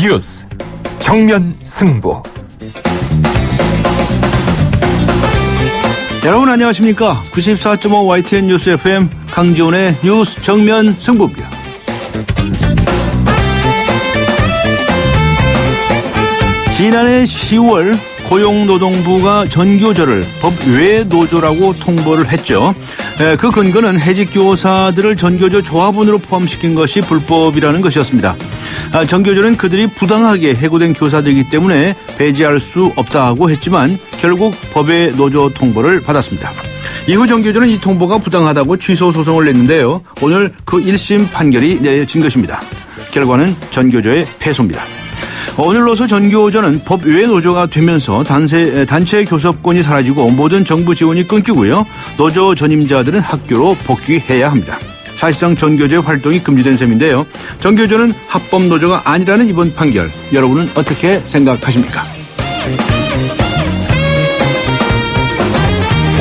뉴스 정면 승부. 여러분 안녕하십니까? 94.5 YTN 뉴스 FM 강지훈의 뉴스 정면 승부입니다. 지난해 10월 고용노동부가 전교조를 법외 노조라고 통보를 했죠. 그 근거는 해직 교사들을 전교조 조합원으로 포함시킨 것이 불법이라는 것이었습니다. 전교조는 그들이 부당하게 해고된 교사들이기 때문에 배제할 수 없다고 했지만 결국 법외 노조 통보를 받았습니다. 이후 전교조는 이 통보가 부당하다고 취소 소송을 냈는데요. 오늘 그 1심 판결이 내려진 것입니다. 결과는 전교조의 패소입니다. 오늘로서 전교조는 법외 노조가 되면서 단체 교섭권이 사라지고 모든 정부 지원이 끊기고요. 노조 전임자들은 학교로 복귀해야 합니다. 사실상 전교조의 활동이 금지된 셈인데요. 전교조는 합법 노조가 아니라는 이번 판결, 여러분은 어떻게 생각하십니까?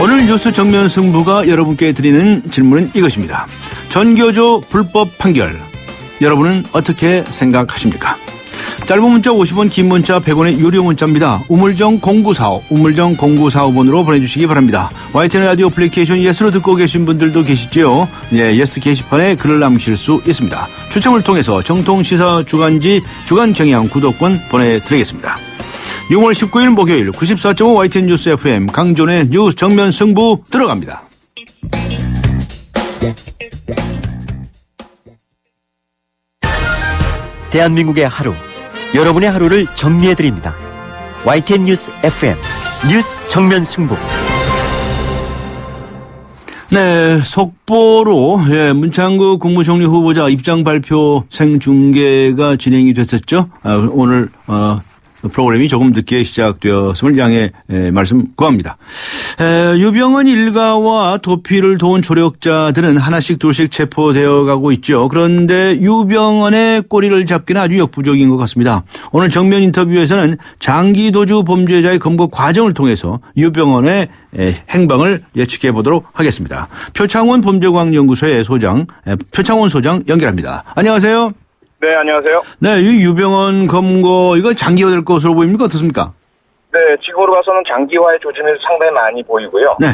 오늘 뉴스 정면 승부가 여러분께 드리는 질문은 이것입니다. 전교조 불법 판결, 여러분은 어떻게 생각하십니까? 짧은 문자 50원, 긴 문자 100원의 유료 문자입니다. 우물정 0945, 우물정 0945번으로 보내주시기 바랍니다. YTN 라디오 애플리케이션 예스로 듣고 계신 분들도 계시죠? 네, 예스 게시판에 글을 남기실 수 있습니다. 추첨을 통해서 정통시사 주간지 주간경향 구독권 보내드리겠습니다. 6월 19일 목요일 94.5 YTN 뉴스 FM 강존의 뉴스 정면 승부 들어갑니다. 대한민국의 하루, 여러분의 하루를 정리해드립니다. YTN 뉴스 FM 뉴스 정면 승부. 네, 속보로 문창구 국무총리 후보자 입장 발표 생중계가 진행이 됐었죠. 오늘 프로그램이 조금 늦게 시작되었음을 양해 말씀 구합니다. 유병헌 일가와 도피를 도운 조력자들은 하나씩 둘씩 체포되어 가고 있죠. 그런데 유병헌의 꼬리를 잡기는 아주 역부족인 것 같습니다. 오늘 정면 인터뷰에서는 장기 도주 범죄자의 검거 과정을 통해서 유병헌의 행방을 예측해 보도록 하겠습니다. 표창원 범죄과학연구소의 소장, 표창원 소장 연결합니다. 안녕하세요. 네, 안녕하세요. 네, 이 유병헌 검거 이거 장기화될 것으로 보입니까? 어떻습니까? 네, 지금으로 봐서는 장기화의 조짐이 상당히 많이 보이고요. 네.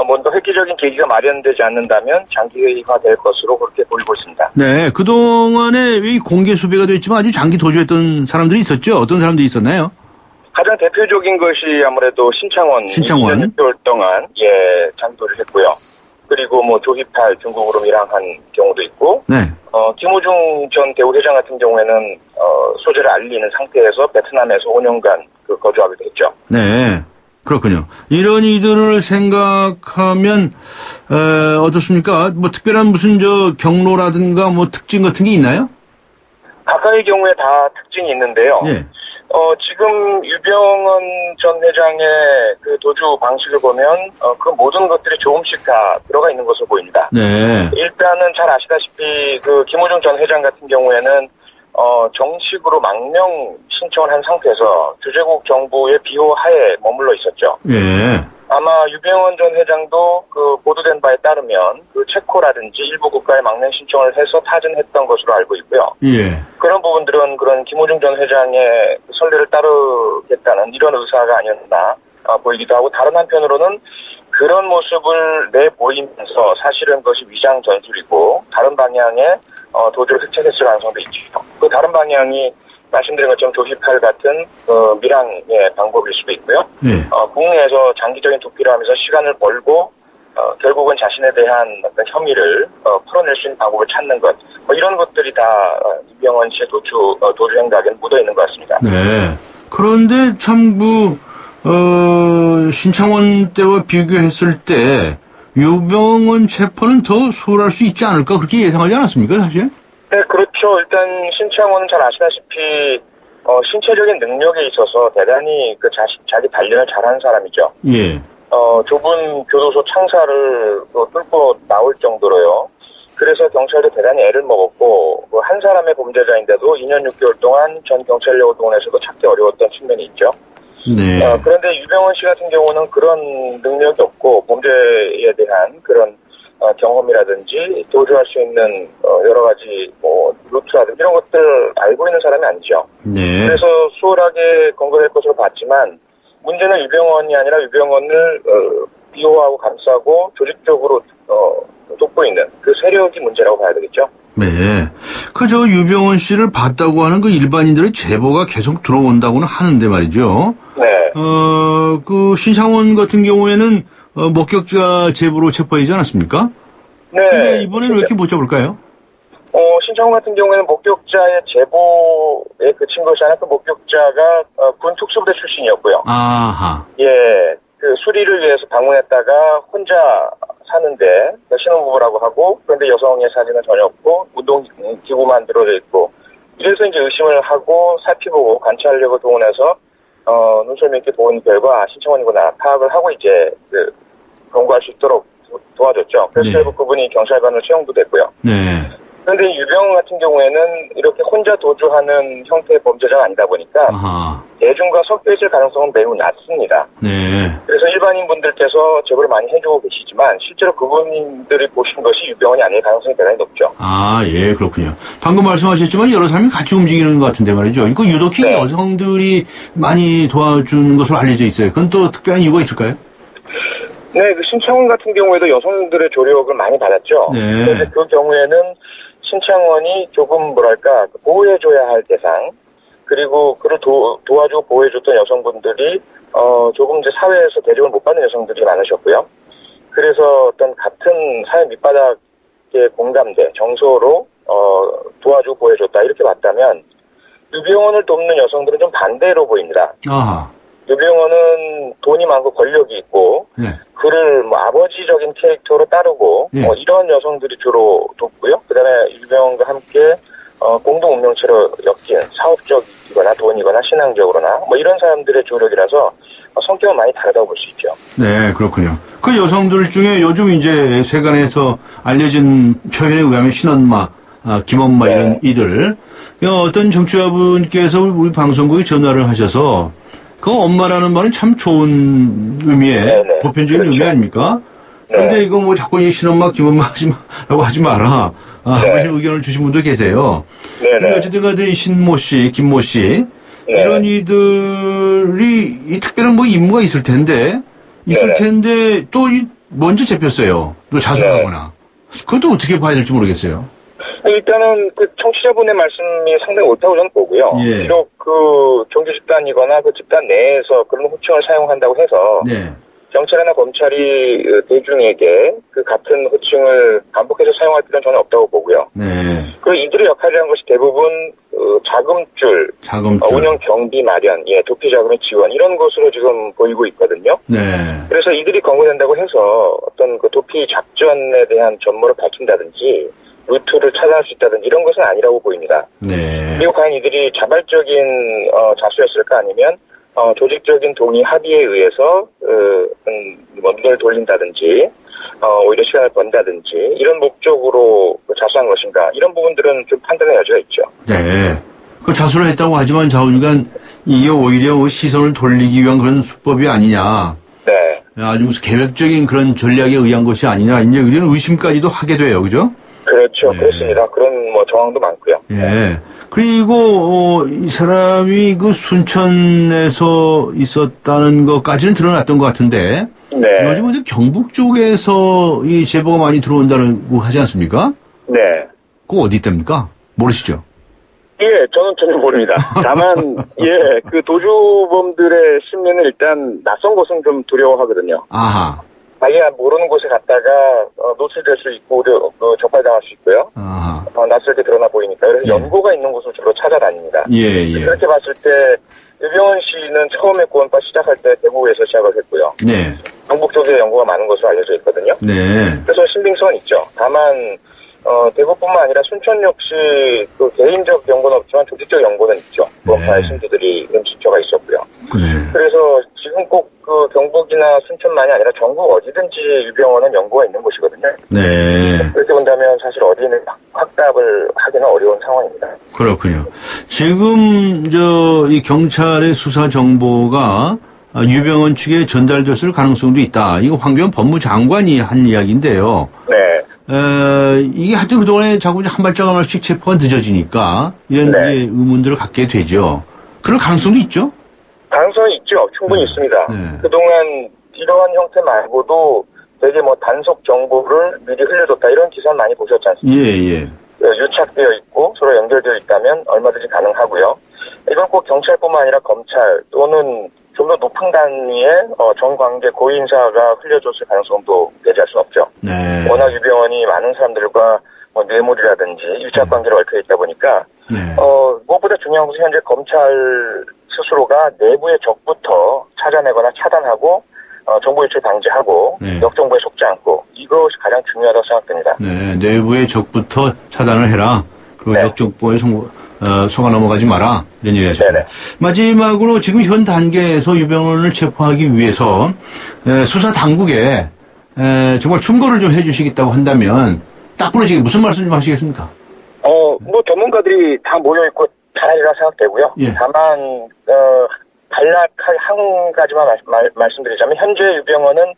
먼저 획기적인 계기가 마련되지 않는다면 장기화될 것으로 그렇게 보이고 있습니다. 네, 그동안에 이 공개 수배가 됐지만 아주 장기 도주했던 사람들이 있었죠? 어떤 사람들이 있었나요? 가장 대표적인 것이 아무래도 신창원. 2년 6개월 동안, 장기 도주를 했고요. 그리고 조희팔 중국으로 밀항한 경우도 있고, 네. 김호중 전 대우회장 같은 경우에는, 소재를 알리는 상태에서 베트남에서 5년간 거주하기도 했죠. 네. 그렇군요. 이런 이들을 생각하면, 어떻습니까? 특별한 무슨 경로라든가 특징 같은 게 있나요? 각각의 경우에 다 특징이 있는데요. 네. 지금 유병헌 전 회장의 그 도주 방식을 보면, 그 모든 것들이 조금씩 다 들어가 있는 것으로 보입니다. 네. 일단은 잘 아시다시피, 김호중 전 회장 같은 경우에는, 정식으로 망명 신청을 한 상태에서 주재국 정부의 비호 하에 머물러 있었죠. 예. 아마 유병헌 전 회장도 보도된 바에 따르면 체코라든지 일부 국가에 망명 신청을 해서 타진했던 것으로 알고 있고요. 예. 그런 부분들은 그런 김호중 전 회장의 선례를 따르겠다는 이런 의사가 아니었나 보이기도 하고, 다른 한편으로는 그런 모습을 내보이면서 사실은 그것이 위장 전술이고 다른 방향의 도주를 획책했을 가능성도 있죠. 그 다른 방향이 말씀드린 것처럼 조희팔 같은 밀항의 방법일 수도 있고요. 국내에서 장기적인 도피를 하면서 시간을 벌고 결국은 자신에 대한 어떤 혐의를 풀어낼 수 있는 방법을 찾는 것, 이런 것들이 다 유병헌 씨의 도주 행각에 묻어 있는 것 같습니다. 네. 그런데 참 신창원 때와 비교했을 때 유병헌 체포는 더 수월할 수 있지 않을까, 그렇게 예상하지 않았습니까, 사실? 네, 그렇죠. 일단 신창원은 잘 아시다시피 신체적인 능력에 있어서 대단히 자기 단련을 잘하는 사람이죠. 예. 좁은 교도소 창살을 뚫고 나올 정도로요. 그래서 경찰도 대단히 애를 먹었고, 한 사람의 범죄자인데도 2년 6개월 동안 전 경찰력을 동원해서도 찾기 어려웠던 측면이 있죠. 네. 그런데 유병헌 씨 같은 경우는 그런 능력이 없고 범죄에 대한 그런 경험이라든지 도주할 수 있는 여러 가지 뭐 루트라든지 이런 것들 알고 있는 사람이 아니죠. 네. 그래서 수월하게 검거될 것으로 봤지만 문제는 유병원이 아니라 유병원을 비호하고 감싸고 조직적으로 돕고 있는 그 세력이 문제라고 봐야 되겠죠. 네. 저 유병원 씨를 봤다고 하는 그 일반인들의 제보가 계속 들어온다고는 하는데 말이죠. 네. 그 신창원 같은 경우에는 목격자 제보로 체포하지 않았습니까? 네. 근데 이번에는 왜 이렇게 못 잡을까요? 신창원 같은 경우에는 목격자의 제보에 그친 것이 아니라 그 목격자가 군 특수부대 출신이었고요. 아하. 예. 그 수리를 위해서 방문했다가 혼자 사는데 신혼부부라고 하고 그런데 여성의 사진은 전혀 없고 운동기구만 들어져 있고 이래서 이제 의심을 하고 살피보고 관찰력을 동원해서 눈썰미 있게 본 결과 신창원이구나 파악을 하고 이제 검거할 수 있도록 도와줬죠. 그래서 네. 결국 그분이 경찰관으로 채용도 됐고요. 네. 그런데 유병원 같은 경우에는 이렇게 혼자 도주하는 형태의 범죄자가 아니다 보니까 아하. 대중과 섞여 있을 가능성은 매우 낮습니다. 네. 그래서 일반인 분들께서 제보를 많이 해주고 계시지만 실제로 그분들이 보신 것이 유병원이 아닐 가능성이 대단히 높죠. 아, 예, 그렇군요. 방금 말씀하셨지만 여러 사람이 같이 움직이는 것 같은데 말이죠. 이거 유독히 네. 여성들이 많이 도와준 것으로 알려져 있어요. 그건 또 특별한 이유가 있을까요? 네, 그 신창원 같은 경우에도 여성들의 조력을 많이 받았죠. 네. 그런데 그 경우에는 신창원이 조금 뭐랄까 보호해줘야 할 대상 그리고 그를 도와주고 보호해줬던 여성분들이 조금 이제 사회에서 대접을 못 받는 여성들이 많으셨고요. 그래서 어떤 같은 사회 밑바닥의 공감대 정서로 도와주고 보호해줬다 이렇게 봤다면 유병원을 돕는 여성들은 좀 반대로 보입니다. 아하. 유병원은 돈이 많고 권력이 있고 네. 그를 뭐 아버지적인 캐릭터로 따르고 네. 이런 여성들이 주로 돕고요. 그다음에 유병원과 함께 공동 운명체로 엮인 사업적이거나 돈이거나 신앙적으로나 뭐 이런 사람들의 조력이라서 성격은 많이 다르다고 볼 수 있죠. 네, 그렇군요. 그 여성들 중에 요즘 이제 세간에서 알려진 표현에 의하면 신엄마, 김엄마 네. 이런 이들 어떤 정치자분께서 우리 방송국에 전화를 하셔서 그 엄마라는 말은 참 좋은 의미의 네네. 보편적인 그렇죠. 의미 아닙니까? 네. 그런데 이거 뭐 자꾸 신엄마, 김엄마 라고 하지 마라. 네. 이런 의견을 주신 분도 계세요. 네네. 어쨌든 간에 신모 씨, 김모 씨 네. 이런 이들이 특별한 뭐 임무가 있을 텐데 또 먼저 잡혔어요. 또 자수하거나. 그것도 어떻게 봐야 될지 모르겠어요. 일단은 그 청취자분의 말씀이 상당히 옳다고 저는 보고요. 예. 비록 그 종교 집단이거나 그 집단 내에서 그런 호칭을 사용한다고 해서 네. 경찰이나 검찰이 대중에게 그 같은 호칭을 반복해서 사용할 필요는 저는 없다고 보고요. 네. 그 이들의 역할이라는 것이 대부분 자금줄, 운영 경비 마련, 도피 자금의 지원 이런 것으로 지금 보이고 있거든요. 네. 그래서 이들이 검거된다고 해서 어떤 그 도피 작전에 대한 전모를 밝힌다든지 루트를 차단할 수 있다든지 이런 것은 아니라고 보입니다. 네. 그리고 과연 이들이 자발적인 자수였을까 아니면 조직적인 동의 합의에 의해서 눈을 돌린다든지 오히려 시간을 번다든지 이런 목적으로 자수한 것인가 이런 부분들은 좀 판단의 여지가 있죠. 네. 그 자수를 했다고 하지만 좌우간 이게 오히려 시선을 돌리기 위한 그런 수법이 아니냐. 네. 아주 무슨 계획적인 그런 전략에 의한 것이 아니냐. 이제 이런 의심까지도 하게 돼요. 그죠? 그렇죠. 네. 그렇습니다. 그런 뭐 정황도 많고요. 예. 그리고 이 사람이 그 순천에서 있었다는 것까지는 드러났던 것 같은데 네. 요즘은 경북 쪽에서 이 제보가 많이 들어온다고 하지 않습니까? 네. 그거 어디 있답니까? 모르시죠? 예, 저는 전혀 모릅니다. 다만 그 도주범들의 심리는 일단 낯선 곳은 좀 두려워하거든요. 아하. 자기가 모르는 곳에 갔다가 노출될 수 있고 적발당할 수 있고요. 아하. 낯설게 드러나 보이니까 그래서 연고가 있는 곳을 주로 찾아다닙니다. 예. 그렇게 봤을 때 유병원 씨는 처음에 구원파 시작할 때 대구에서 시작을 했고요. 네. 경북 쪽에 연고가 많은 것으로 알려져 있거든요. 네. 그래서 신빙성은 있죠. 다만 대구뿐만 아니라 순천 역시 그 개인적 연고는 없지만 조직적 연고는 있죠. 구원파의 신도들이 이런 지표가 있었고요. 네. 그래서 지금 꼭 그 경북이나 순천만이 아니라 전국 어디든지 유병원은 연고가 있는 곳이거든요. 네. 그렇게 본다면 사실 어디는 확답을 하기는 어려운 상황입니다. 그렇군요. 지금 이 경찰의 수사 정보가 유병원 측에 전달됐을 가능성도 있다. 이거 황교안 법무장관이 한 이야기인데요. 네. 이게 하여튼 그동안에 자꾸 한 발짝 한 발씩 체포가 늦어지니까 이런 네. 이제 의문들을 갖게 되죠. 그럴 가능성도 있죠? 가능성이 있죠. 충분히 있습니다. 네. 그동안 이러한 형태 말고도 되게 뭐 단속 정보를 미리 흘려줬다 이런 기사 많이 보셨지 않습니까? 예. 유착되어 있고 서로 연결되어 있다면 얼마든지 가능하고요. 이건 꼭 경찰뿐만 아니라 검찰 또는 좀 더 높은 단위의 정관계 고위인사가 흘려줬을 가능성도 배제할 수 없죠. 네. 워낙 유병헌이 많은 사람들과 뭐 뇌물이라든지 유착관계를 얽혀 있다 보니까 무엇보다 중요한 것은 현재 검찰 스스로가 내부의 적부터 찾아내거나 차단하고 정보 유출 방지하고 역정보에 속지 않고 이것이 가장 중요하다고 생각됩니다. 네, 내부의 적부터 차단을 해라. 그리고 역정보에 속아 넘어가지 마라. 이런 얘기 하셨습니다. 마지막으로 지금 현 단계에서 유병헌을 체포하기 위해서 수사 당국에 정말 충고를 좀 해주시겠다고 한다면 딱 부러지게 무슨 말씀 좀 하시겠습니까? 뭐 전문가들이 다 모여있고 잘하리라 생각되고요. 예. 다만 단락할 한 가지만 말씀드리자면 현재 유병헌은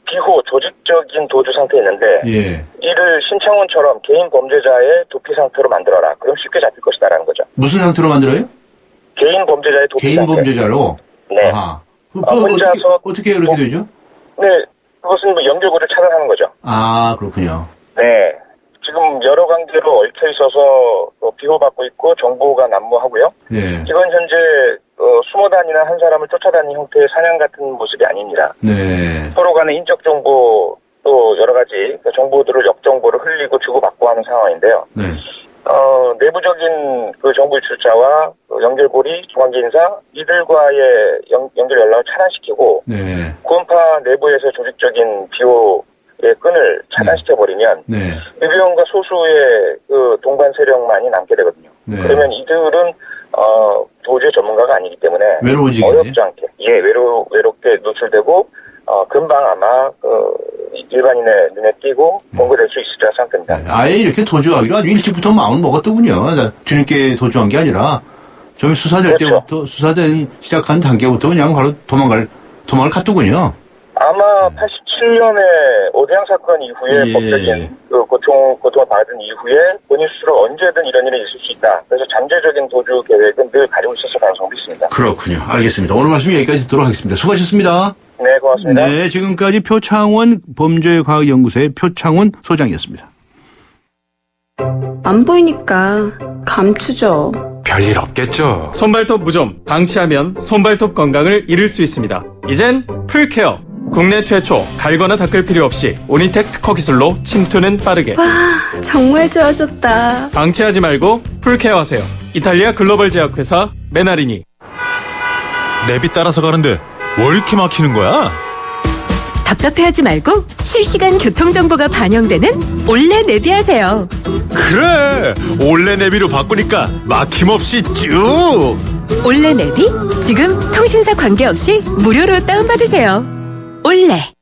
비호 조직적인 도주 상태에 있는데 이를 신창훈처럼 개인 범죄자의 도피 상태로 만들어라. 그럼 쉽게 잡힐 것이다라는 거죠. 무슨 상태로 만들어요? 개인 범죄자의 도피 개인 상태. 범죄자로? 네. 아하. 혼자서 어떻게 그렇게 되죠? 네. 그것은 뭐 연결고리를 차단하는 거죠. 아, 그렇군요. 네. 지금 여러 관계로 얽혀 있어서 비호받고 있고 정보가 난무하고요. 이건 현재 숨어 다니는 한 사람을 쫓아다니는 형태의 사냥 같은 모습이 아닙니다. 서로 간의 인적 정보 또 여러 가지 정보들을 역정보를 흘리고 주고받고 하는 상황인데요. 내부적인 그 정보 유출자와 연결고리, 중앙계 인사 이들과의 연결 연락을 차단시키고 구원파 내부에서 조직적인 비호의 끈을 차단시켜버리면 유병헌과 소수의 그 동반 세력만이 남게 되거든요. 그러면 이들은 도저히 전문가가 아니기 때문에 어렵지 않게 외롭게 노출되고 금방 아마 일반인의 눈에 띄고 공개될 수 있으리라 생각됩니다. 아예 이렇게 도주하기로 아주 일찍부터 마음을 먹었더군요. 뒤늦게 도주한 게 아니라 저희 수사될 때부터 수사된 시작한 단계부터 그냥 바로 도망을 갔더군요. 아마 87년에 오대양 사건 이후에 법적인 그 고통을 받은 이후에 본인 스스로 언제든 이런 일이 있을 수 있다. 그래서 잠재적인 도주 계획은 늘 가지고 있었을 가능성도 있습니다. 그렇군요. 알겠습니다. 오늘 말씀 여기까지 듣도록 하겠습니다. 수고하셨습니다. 네, 고맙습니다. 네, 지금까지 표창원 범죄과학연구소의 표창원 소장이었습니다. 안 보이니까 감추죠. 별일 없겠죠. 손발톱 무좀, 방치하면 손발톱 건강을 잃을 수 있습니다. 이젠 풀케어. 국내 최초 갈거나 닦을 필요 없이 오니텍 특허 기술로 침투는 빠르게. 와, 정말 좋아졌다. 방치하지 말고 풀케어 하세요. 이탈리아 글로벌 제약회사 메나리니. 내비 따라서 가는데 왜 이렇게 막히는 거야? 답답해하지 말고 실시간 교통정보가 반영되는 올레 내비하세요. 그래, 올레 내비로 바꾸니까 막힘없이 쭉. 올레 내비 지금 통신사 관계없이 무료로 다운받으세요. 올레.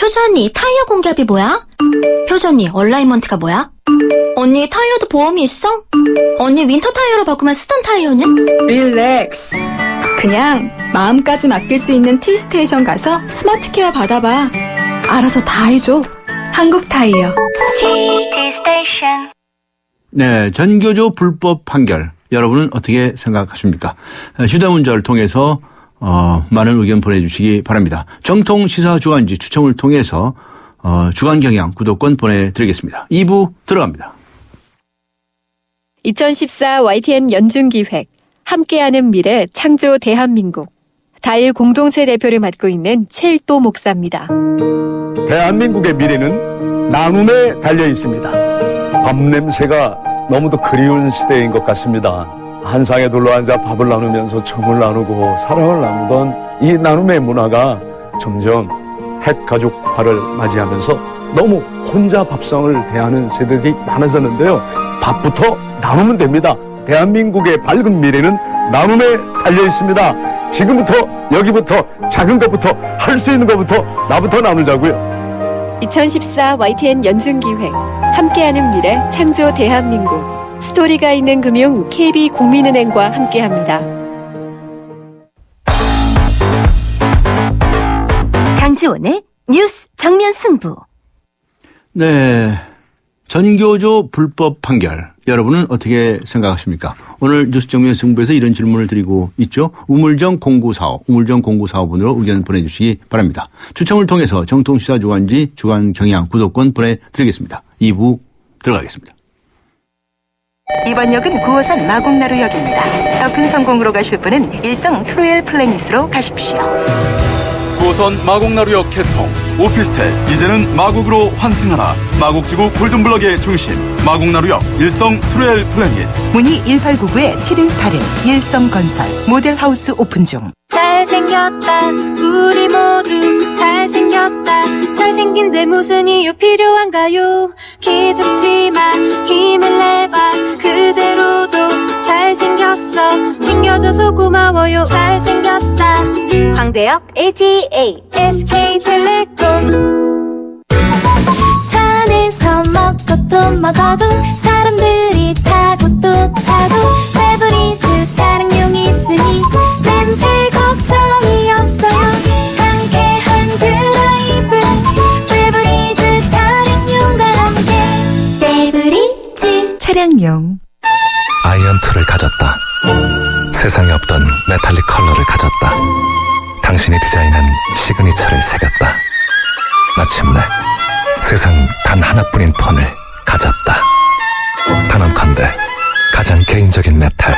효주 언니, 타이어 공개합이 뭐야? 효주 언니, 얼라이먼트가 뭐야? 언니, 타이어도 보험이 있어? 언니, 윈터 타이어로 바꾸면 쓰던 타이어는? 릴렉스. 그냥 마음까지 맡길 수 있는 T스테이션 가서 스마트 케어 받아봐. 알아서 다 해줘. 한국 타이어. T스테이션. 네, 전교조 불법 판결. 여러분은 어떻게 생각하십니까? 휴대문자를 통해서 많은 의견 보내주시기 바랍니다. 정통 시사 주간지 추첨을 통해서 주간경향 구독권 보내드리겠습니다. 2부 들어갑니다. 2014 YTN 연중기획 함께하는 미래 창조 대한민국 다일 공동체 대표를 맡고 있는 최일도 목사입니다. 대한민국의 미래는 나눔에 달려 있습니다. 밥 냄새가 너무도 그리운 시대인 것 같습니다. 한 상에 둘러앉아 밥을 나누면서 정을 나누고 사랑을 나누던 이 나눔의 문화가 점점 핵가족화를 맞이하면서 너무 혼자 밥상을 대하는 세대들이 많아졌는데요. 밥부터 나누면 됩니다. 대한민국의 밝은 미래는 나눔에 달려 있습니다. 지금부터 여기부터 작은 것부터 할 수 있는 것부터 나부터 나누자고요. 2014 YTN 연중기획 함께하는 미래 창조 대한민국 스토리가 있는 금융 KB국민은행과 함께합니다. 강지원의 뉴스 정면 승부. 네. 전교조 불법 판결. 여러분은 어떻게 생각하십니까? 오늘 뉴스 정면 승부에서 이런 질문을 드리고 있죠. 우물정 0945번으로 의견 보내주시기 바랍니다. 추첨을 통해서 정통시사 주간지 주간 경향 구독권 보내드리겠습니다. 2부 들어가겠습니다. 이번 역은 9호선 마곡나루역입니다. 더 큰 성공으로 가실 분은 일성 트로엘 플래닛으로 가십시오. 9호선 마곡나루역 개통. 오피스텔 이제는 마곡으로 환승하라. 마곡지구 골든블럭의 중심 마곡나루역 일성 트로엘 플래닛. 문의 1899-7181 일성건설 모델하우스 오픈 중. 잘생겼다 우리 모두 잘생겼다. 잘생긴데 무슨 이유 필요한가요? 기죽지마 힘을 내봐 그대로도 잘생겼어. 챙겨줘서 고마워요. 잘생겼다. 광대역 LGA SK텔레콤. 차 안에서 먹고 또 먹어도 사람들이 타고 또 타도 페브리즈 차량용이 있으니 냄새 걱정이 없어요. 상쾌한 드라이브 페브리즈 차량용과 함께. 페브리즈 차량용. 아이언2를 가졌다. 세상에 없던 메탈릭 컬러를 가졌다. 당신이 디자인한 시그니처를 새겼다. 마침내 세상 단 하나뿐인 폰을 가졌다. 단언컨대 가장 개인적인 메탈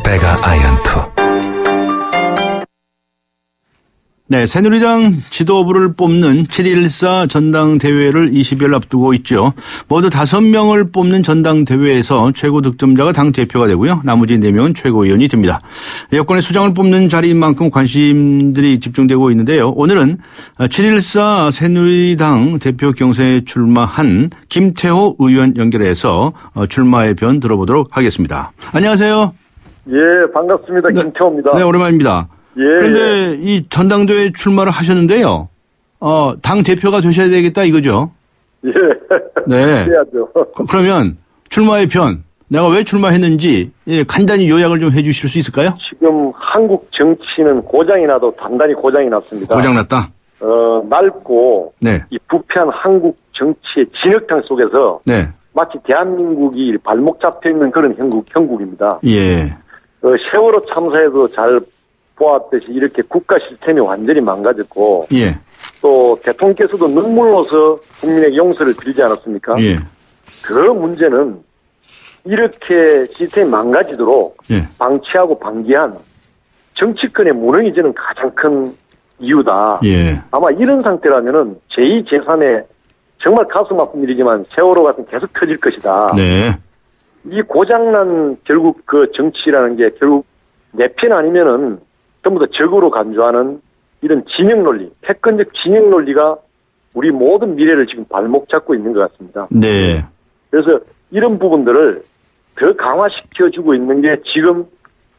베가 아이언2. 네, 새누리당 지도부를 뽑는 7.14 전당대회를 20일 앞두고 있죠. 모두 5명을 뽑는 전당대회에서 최고 득점자가 당대표가 되고요. 나머지 4명은 최고위원이 됩니다. 여권의 수장을 뽑는 자리인 만큼 관심들이 집중되고 있는데요. 오늘은 7.14 새누리당 대표 경선에 출마한 김태호 의원 연결해서 출마의 변 들어보도록 하겠습니다. 안녕하세요. 예, 반갑습니다. 김태호입니다. 네, 오랜만입니다. 예. 그런데 이 전당대회 출마를 하셨는데요. 당 대표가 되셔야 되겠다 이거죠? 예. 네. 해야죠. 그러면 출마의 변, 내가 왜 출마했는지 간단히 요약을 좀 해 주실 수 있을까요? 지금 한국 정치는 고장이 나도 단단히 고장이 났습니다. 고장났다? 낡고 네. 이 부패한 한국 정치의 진흙탕 속에서 네. 마치 대한민국이 발목 잡혀 있는 그런 형국입니다. 예. 세월호 참사에도 잘 보았듯이 이렇게 국가 시스템이 완전히 망가졌고, 예. 또 대통령께서도 눈물로서 국민에게 용서를 드리지 않았습니까? 예. 그 문제는 이렇게 시스템이 망가지도록 예. 방치하고 방기한 정치권의 무능이 저는 가장 큰 이유다. 예. 아마 이런 상태라면은 제2, 제3의 정말 가슴 아픈 일이지만 세월호 같은 계속 터질 것이다. 네. 이 고장난 결국 그 정치라는 게 결국 내 편 아니면은 전부 다 적으로 간주하는 이런 진영 논리, 패권적 진영 논리가 우리 모든 미래를 지금 발목 잡고 있는 것 같습니다. 네. 그래서 이런 부분들을 더 강화시켜주고 있는 게 지금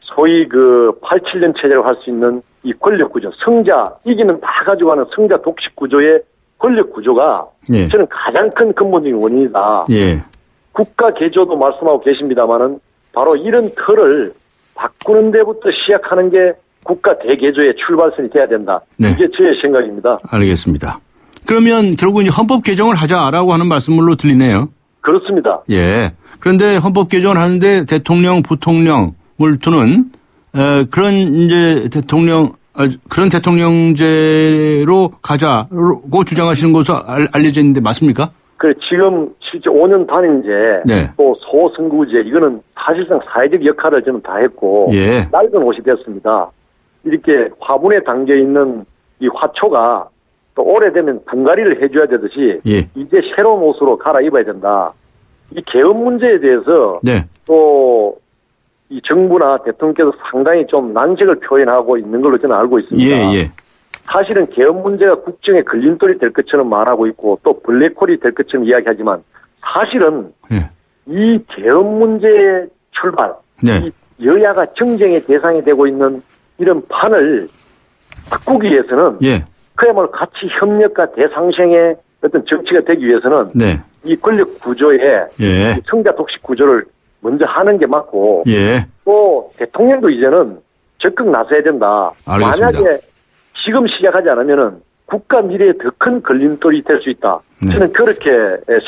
소위 그 87년 체제로 할 수 있는 이 권력 구조, 승자, 이기면 다 가져가는 승자 독식 구조의 권력 구조가 예. 저는 가장 큰 근본적인 원인이다. 예. 국가 개조도 말씀하고 계십니다만은 바로 이런 틀을 바꾸는 데부터 시작하는 게 국가 대개조의 출발선이 돼야 된다. 네. 이게 제 생각입니다. 알겠습니다. 그러면 결국 이제 헌법 개정을 하자라고 하는 말씀으로 들리네요. 그렇습니다. 예. 그런데 헌법 개정을 하는데 대통령, 부통령을 두는 그런 이제 그런 대통령제로 가자고 주장하시는 것으로 알려져 있는데 맞습니까? 그래 지금 실제 5년 단임제 네. 또 소선거제 이거는 사실상 사회적 역할을 저는 다 했고 예. 낡은 옷이 됐습니다. 이렇게 화분에 담겨 있는 이 화초가 또 오래되면 분갈이를 해줘야 되듯이 예. 이제 새로운 옷으로 갈아입어야 된다. 이 개헌 문제에 대해서 네. 또 이 정부나 대통령께서 상당히 좀 난색을 표현하고 있는 걸로 저는 알고 있습니다. 예. 사실은 개헌 문제가 국정의 걸림돌이 될 것처럼 말하고 있고 또 블랙홀이 될 것처럼 이야기하지만 사실은 예. 이 개헌 문제의 출발, 네. 이 여야가 정쟁의 대상이 되고 있는 이런 판을 바꾸기 위해서는 예. 그야말로 가치 협력과 대상생의 어떤 정치가 되기 위해서는 네. 이 권력 구조에 예. 이 성자 독식 구조를 먼저 하는 게 맞고 예. 또 대통령도 이제는 적극 나서야 된다. 알겠습니다. 만약에 지금 시작하지 않으면은 국가 미래에 더 큰 걸림돌이 될 수 있다. 저는 그렇게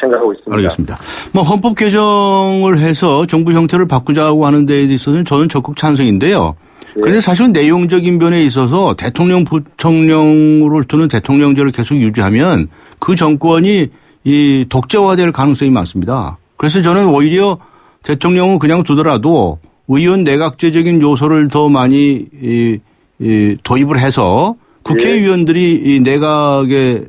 생각하고 있습니다. 알겠습니다. 뭐 헌법 개정을 해서 정부 형태를 바꾸자고 하는 데에 있어서는 저는 적극 찬성인데요. 그런데 사실은 내용적인 면에 있어서 대통령, 부통령을 두는 대통령제를 계속 유지하면 그 정권이 이 독재화될 가능성이 많습니다. 그래서 저는 오히려 대통령은 그냥 두더라도 의원 내각제적인 요소를 더 많이 도입을 해서 국회의원들이 이 내각을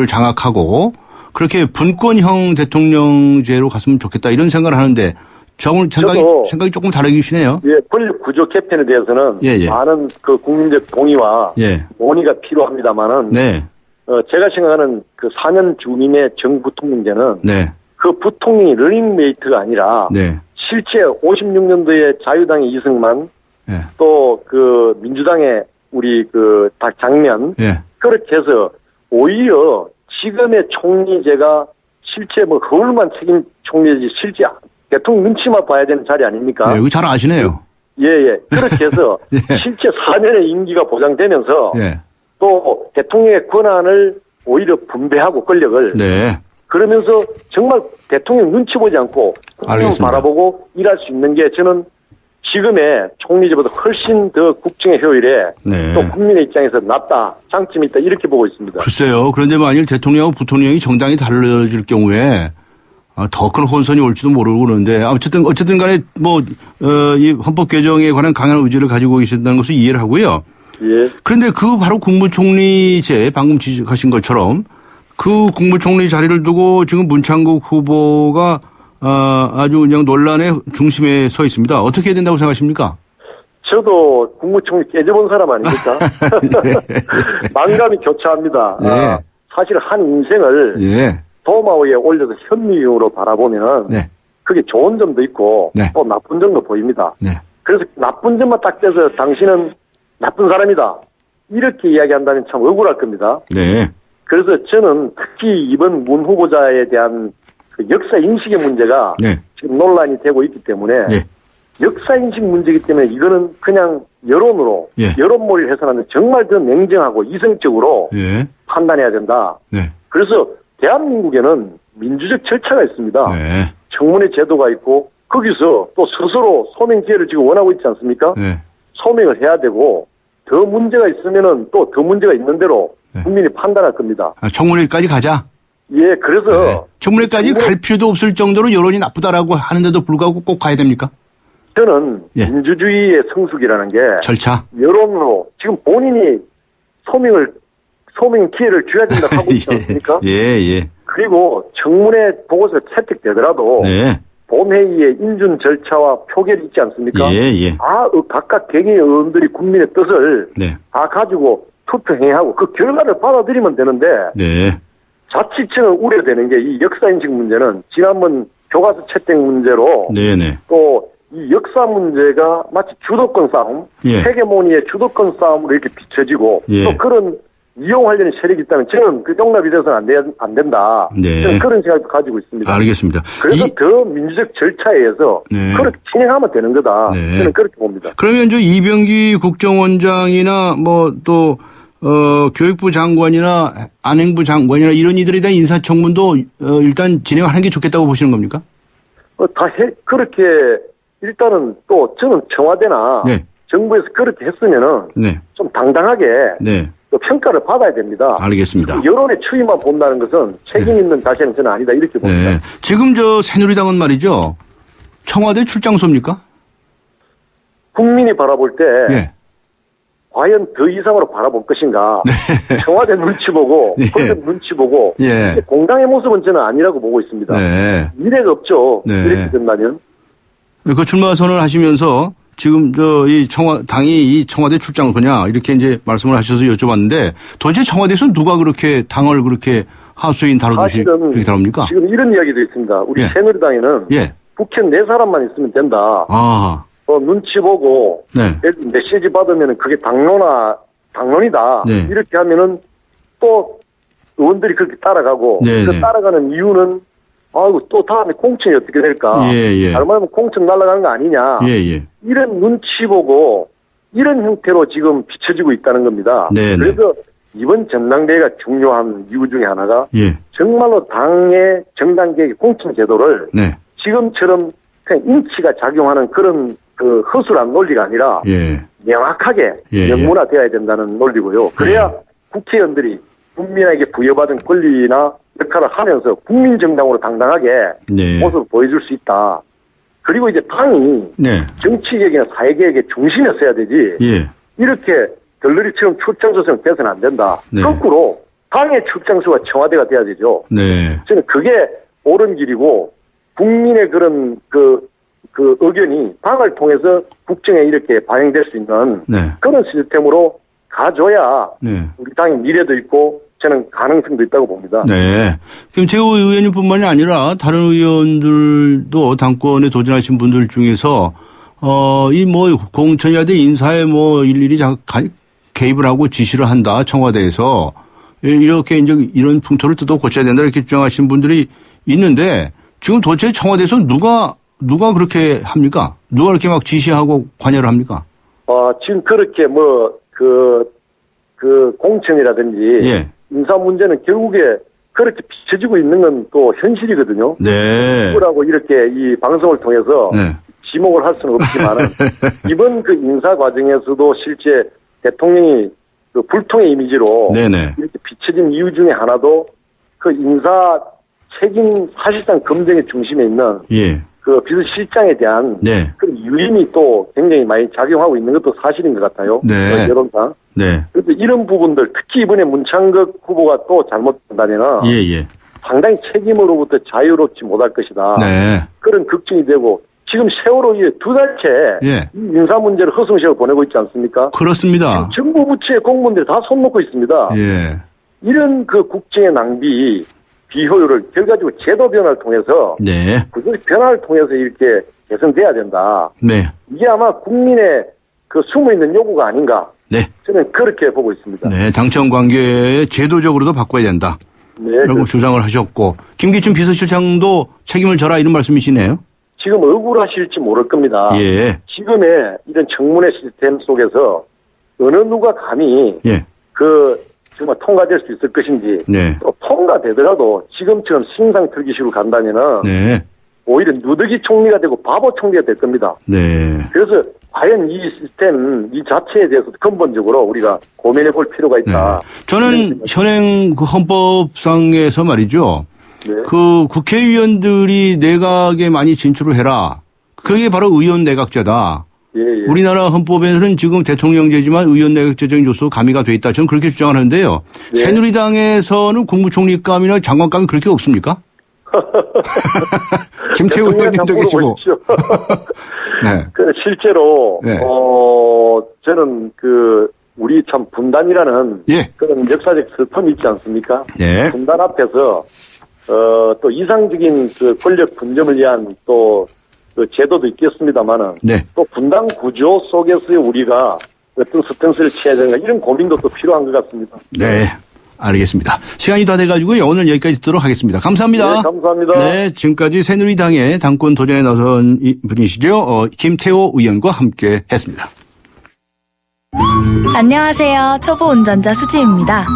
장악하고 그렇게 분권형 대통령제로 갔으면 좋겠다 이런 생각을 하는데 저는 생각이 조금 다르시네요. 예, 권력 구조 개편에 대해서는 많은 그 국민적 동의와 논의가 필요합니다만은 제가 생각하는 그 4년 주민의 정부통령제는 그 부통령이 러닝메이트가 아니라 실제 56년도에 자유당의 이승만 또 그 민주당의 우리 그 장면 그렇게 해서 오히려 지금의 총리제가 실제 뭐 거울만 책임 총리지 실제 대통령 눈치만 봐야 되는 자리 아닙니까? 이거 잘 아시네요. 예. 그렇게 해서 실제 4년의 임기가 보장되면서 또 대통령의 권한을 오히려 분배하고 권력을 그러면서 정말 대통령 눈치 보지 않고 국민을 바라보고 일할 수 있는 게 저는 지금의 총리제보다 훨씬 더 국정의 효율에 또 국민의 입장에서 낫다, 장점이 있다 이렇게 보고 있습니다. 글쎄요. 그런데 만일 대통령하고 부통령이 정당이 달라질 경우에 더 큰 혼선이 올지도 모르고 그러는데 어쨌든 간에 이 헌법 개정에 관한 강한 의지를 가지고 계신다는 것을 이해를 하고요. 그런데 그 바로 국무총리제 방금 지적하신 것처럼 그 국무총리 자리를 두고 지금 문창국 후보가 아주 그냥 논란의 중심에 서 있습니다. 어떻게 해야 된다고 생각하십니까? 저도 국무총리 깨져본 사람 아닙니까? 만감이 교차합니다. 사실 한 인생을 도마위에 올려서 현미용으로 바라보면 그게 좋은 점도 있고 또 나쁜 점도 보입니다. 그래서 나쁜 점만 딱 떼서 당신은 나쁜 사람이다. 이렇게 이야기한다면 참 억울할 겁니다. 그래서 저는 특히 이번 문 후보자에 대한 그 역사 인식의 문제가 지금 논란이 되고 있기 때문에 역사 인식 문제이기 때문에 이거는 그냥 여론으로 여론몰이를 해서는 정말 더 냉정하고 이성적으로 판단해야 된다. 그래서 대한민국에는 민주적 절차가 있습니다. 청문회 제도가 있고 거기서 또 스스로 소명 기회를 지금 원하고 있지 않습니까? 소명을 해야 되고 더 문제가 있으면은 또 더 문제가 있는 대로 국민이 판단할 겁니다. 청문회까지 가자. 그래서 청문회까지 갈 필요도 없을 정도로 여론이 나쁘다라고 하는데도 불구하고 꼭 가야 됩니까? 저는 민주주의의 성숙이라는 게 절차 여론으로 지금 본인이 소명 기회를 줘야 된다고 하고 있지 않습니까? 그리고 청문회 보고서 채택되더라도 본회의의 인준 절차와 표결이 있지 않습니까? 각각 개개의 의원들이 국민의 뜻을 다 가지고 투표행위하고 그 결과를 받아들이면 되는데 자칫 저는 우려되는 게 이 역사인식 문제는 지난번 교과서 채택 문제로 또 이 역사 문제가 마치 주도권 싸움, 헤게모니의 주도권 싸움으로 이렇게 비춰지고 또 그런 이용하려는 세력이 있다면 저는 그 용납이 돼서는 안 된다. 저는 그런 생각도 가지고 있습니다. 알겠습니다. 그래서 더 민주적 절차에 의해서 그렇게 진행하면 되는 거다. 저는 그렇게 봅니다. 그러면 이병기 국정원장이나 또 교육부 장관이나 안행부 장관이나 이런 이들에 대한 인사청문도 일단 진행하는 게 좋겠다고 보시는 겁니까? 그렇게 일단은 또 저는 청와대나 정부에서 그렇게 했으면은 좀 당당하게 또 평가를 받아야 됩니다. 알겠습니다. 여론의 추이만 본다는 것은 책임 있는 자세는 저는 아니다 이렇게 봅니다. 지금 새누리당은 말이죠. 청와대 출장소입니까? 국민이 바라볼 때 과연 더 이상으로 바라볼 것인가. 청와대 눈치 보고 권력 눈치 보고 공당의 모습은 저는 아니라고 보고 있습니다. 미래가 없죠. 이렇게 된다면. 그 출마 선언을 하시면서 지금 당이 이 청와대 출장을 거냐 이렇게 이제 말씀을 하셔서 여쭤봤는데 도대체 청와대에서는 누가 그렇게 당을 그렇게 하수인 다루듯이 그렇게 다룹니까? 지금 이런 이야기도 있습니다. 우리 새누리당에는 국회의원 4사람만 있으면 된다. 눈치 보고 메시지 받으면 그게 당론이다. 이렇게 하면은 또 의원들이 그렇게 따라가고 그 따라가는 이유는 또 다음에 공천이 어떻게 될까? 잘못하면 공천 날아가는 거 아니냐? 이런 눈치 보고 이런 형태로 지금 비춰지고 있다는 겁니다. 그래서 이번 전당대회가 중요한 이유 중에 하나가 예. 정말로 당의 정당 개혁 공천 제도를 네. 지금처럼 그냥 인치가 작용하는 그런 그 허술한 논리가 아니라 예. 명확하게 예. 명문화되어야 된다는 논리고요. 그래야 국회의원들이 국민에게 부여받은 권리나 역할을 하면서 국민정당으로 당당하게 네. 모습을 보여줄 수 있다. 그리고 이제 당이 네. 정치개혁이나 사회개혁의 중심에 서야 되지. 예. 이렇게 들러리처럼 출장소성 돼서는 안 된다. 네. 거꾸로 당의 출장소가 청와대가 돼야 되죠. 네. 저는 그게 옳은 길이고 국민의 그런 그 의견이 당을 통해서 국정에 이렇게 반영될 수 있는 네. 그런 시스템으로 가줘야 네. 우리 당의 미래도 있고 저는 가능성도 있다고 봅니다. 네. 김태호 의원님뿐만이 아니라 다른 의원들도 당권에 도전하신 분들 중에서 이 뭐 공천이라든 인사에 뭐 일일이 개입을 하고 지시를 한다 청와대에서 이렇게 이제 이런 풍토를 뜯어 고쳐야 된다 이렇게 주장하시는 분들이 있는데 지금 도대체 청와대에서 누가 그렇게 합니까? 누가 이렇게 막 지시하고 관여를 합니까? 지금 그렇게 공천이라든지 예. 인사 문제는 결국에 그렇게 비춰지고 있는 건 또 현실이거든요. 네. 누구라고 이렇게 이 방송을 통해서 네. 지목을 할 수는 없지만은 이번 그 인사 과정에서도 실제 대통령이 그 불통의 이미지로 네네. 이렇게 비춰진 이유 중에 하나도 그 인사 책임 사실상 검증의 중심에 있는 예. 그 비서실장에 대한 네. 그런 유인이 또 굉장히 많이 작용하고 있는 것도 사실인 것 같아요. 네. 여론상. 네. 그래서 이런 부분들 특히 이번에 문창극 후보가 또 잘못된다면 예. 상당히 책임으로부터 자유롭지 못할 것이다. 네. 그런 걱정이 되고 지금 세월호 이후 2달째 예. 이 인사 문제를 허송세월 보내고 있지 않습니까? 그렇습니다. 정부 부처의 공무원들이 다 손 놓고 있습니다. 예. 이런 그 국정의 낭비, 비효율을 결과적으로 제도 변화를 통해서 네. 그 변화를 통해서 이렇게 개선돼야 된다. 네. 이게 아마 국민의 그 숨어있는 요구가 아닌가. 네. 저는 그렇게 보고 있습니다. 네. 당청 관계 제도적으로도 바꿔야 된다. 네. 라고 주장을 하셨고 김기춘 비서실장도 책임을 져라 이런 말씀이시네요. 지금 억울하실지 모를 겁니다. 예. 지금의 이런 청문회 시스템 속에서 어느 누가 감히 예. 정말 통과될 수 있을 것인지 네. 또 통과되더라도 지금처럼 신상 틀기식으로 간다면은 네. 오히려 누더기 총리가 되고 바보 총리가 될 겁니다. 네. 그래서 과연 이 시스템 이 자체에 대해서 근본적으로 우리가 고민해 볼 필요가 있다. 네. 저는 현행 그 헌법상에서 말이죠. 네. 그 국회의원들이 내각에 많이 진출을 해라. 그게 바로 의원 내각제다. 예. 우리나라 헌법에는 지금 대통령제지만 의원 내각제적인 요소 가미가 돼 있다. 저는 그렇게 주장을 하는데요. 네. 새누리당에서는 국무총리감이나 장관감이 그렇게 없습니까? 김태우 의원님도 계시고. 네. 실제로 네. 저는 우리 참 분단이라는 예. 그런 역사적 슬픔이 있지 않습니까? 네. 분단 앞에서 또 이상적인 그 권력 분점을 위한 또 그 제도도 있겠습니다만은 네. 또 분단 구조 속에서의 우리가 어떤 스탠스를 취해야 되는가 이런 고민도 또 필요한 것 같습니다. 네. 알겠습니다. 시간이 다 돼가지고요. 오늘 여기까지 듣도록 하겠습니다. 감사합니다. 네, 감사합니다. 네, 지금까지 새누리당의 당권 도전에 나선 분이시죠. 김태호 의원과 함께 했습니다. 안녕하세요. 초보 운전자 수지입니다.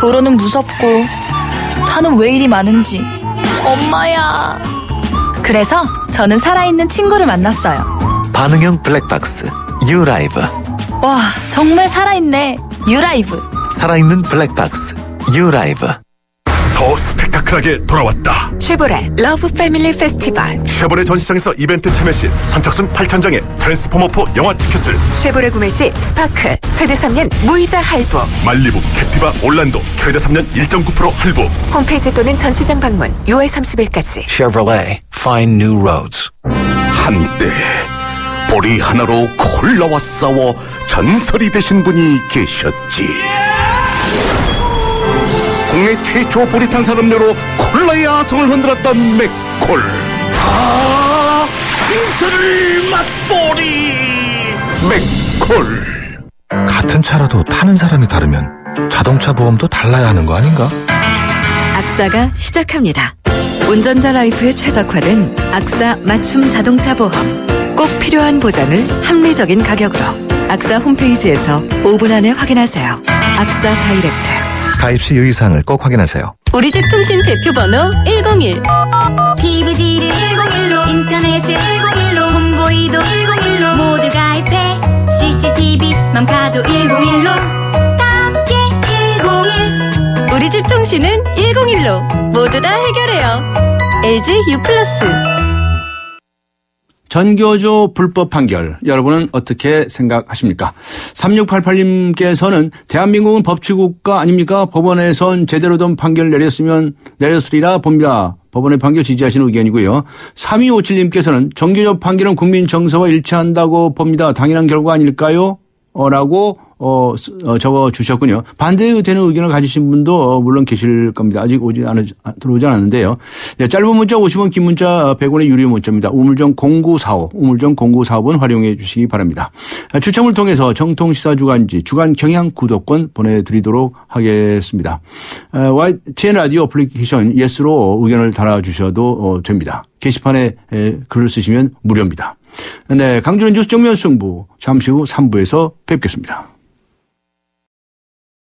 도로는 무섭고 차는 왜 이리 많은지 엄마야. 그래서 저는 살아있는 친구를 만났어요. 반응형 블랙박스 유라이브. 와, 정말 살아있네. 유라이브. 살아있는 블랙박스 유라이브. 더 스펙타클하게 돌아왔다. 쉐보레 러브 패밀리 페스티벌. 쉐보레 전시장에서 이벤트 참여 시 선착순 8,000장의 트랜스포머4 영화 티켓을, 쉐보레 구매 시 스파크 최대 3년 무이자 할부, 말리부, 캡티바, 올란도 최대 3년 1.9% 할부. 홈페이지 또는 전시장 방문 6월 30일까지. Chevrolet, find new roads. 한때 보리 하나로 콜라와 싸워 전설이 되신 분이 계셨지. 국내 최초 보리탄 산업료로 콜라의 아성을 흔들었던 맥콜. 전설을 맛보리 맥콜. 같은 차라도 타는 사람이 다르면 자동차 보험도 달라야 하는 거 아닌가? 악사가 시작합니다. 운전자 라이프에 최적화된 악사 맞춤 자동차 보험. 꼭 필요한 보장을 합리적인 가격으로. 악사 홈페이지에서 5분 안에 확인하세요. 악사 다이렉트. 가입 시 유의사항을 꼭 확인하세요. 우리 집 통신 대표번호 101. TV지를 101로 인터넷을 101로 홍보이도 101로 모두 가입해. CCTV 맘카도 101로 함께 101. 우리 집 통신은 101로 모두 다 해결해요. LG U+. 전교조 불법 판결 여러분은 어떻게 생각하십니까? 3688님께서는 대한민국은 법치국가 아닙니까? 법원에선 제대로 된 판결 내렸으리라 봅니다. 법원의 판결 지지하시는 의견이고요. 3257님께서는 전교조 판결은 국민 정서와 일치한다고 봅니다. 당연한 결과 아닐까요? 라고 적어 주셨군요. 반대되는 의견을 가지신 분도 물론 계실 겁니다. 아직 들어오지 않았는데요. 네, 짧은 문자 50원, 긴 문자 100원의 유료 문자입니다. 우물정 0945번 활용해 주시기 바랍니다. 추첨을 통해서 정통시사 주간지 주간 경향 구독권 보내드리도록 하겠습니다. YTN 라디오 어플리케이션 예스로 의견을 달아주셔도 됩니다. 게시판에 글을 쓰시면 무료입니다. 네, 강준의 뉴스 정면 승부 잠시 후 3부에서 뵙겠습니다.